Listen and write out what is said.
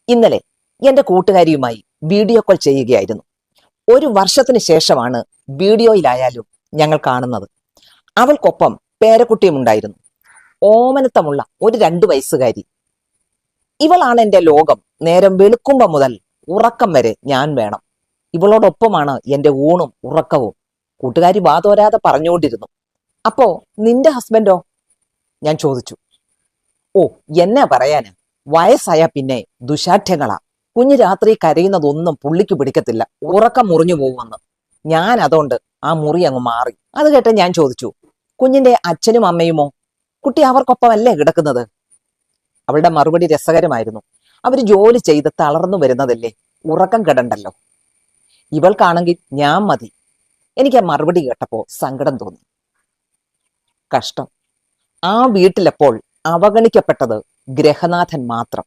ഇന്നലെ എന്റെ കൂട്ടുകാരിയുമായി video call ചെയ്യുകയായിരുന്നു. ഒരു വർഷത്തിന് ശേഷമാണ് വീഡിയോയിലായാലും ഞങ്ങൾ കാണുന്നത്. അവൾക്കൊപ്പം പേരക്കുട്ടിയും ഉണ്ടായിരുന്നു. ഓമനത്തമുള്ള ഒരു 2 വയസ്സുകാരി. ഇവളാണ് എന്റെ ലോകം. നേരം വെളുക്കുമ്പോ മുതൽ ഉറക്കം വരെ ഞാൻ വേണം. ഇവളോടൊപ്പമാണ് എന്റെ ഊണും ഉറക്കവും. കൂട്ടുകാരി വാതോരാതെ പറഞ്ഞുകൊണ്ടിരുന്നു. അപ്പോ നിന്റെ ഹസ്ബൻഡോ? ഞാൻ ചോദിച്ചു. ഓ, എന്നാ പറയാന്, വയസ്സായ പിന്നെ ദുശാഠ്യങ്ങളാ. കുഞ്ഞു രാത്രി കരയുന്നതൊന്നും പുള്ളിക്ക് പിടിക്കത്തില്ല. ഉറക്കം മുറിഞ്ഞു പോകുമെന്ന്. ഞാൻ അതുകൊണ്ട് ആ മുറി അങ്ങ് മാറി. അത് കേട്ട് ഞാൻ ചോദിച്ചു, കുഞ്ഞിന്റെ അച്ഛനും അമ്മയുമോ? കുട്ടി അവർക്കൊപ്പമല്ലേ കിടക്കുന്നത്? അവളുടെ മറുപടി രസകരമായിരുന്നു. അവര് ജോലി ചെയ്ത് തളർന്നു വരുന്നതല്ലേ, ഉറക്കം കെടണ്ടല്ലോ. ഇവൾക്കാണെങ്കിൽ ഞാൻ മതി. എനിക്ക് ആ മറുപടി കേട്ടപ്പോ സങ്കടം തോന്നി. കഷ്ടം. ആ വീട്ടിലെപ്പോൾ അവഗണിക്കപ്പെട്ടത് ഗ്രഹനാഥൻ മാത്രം.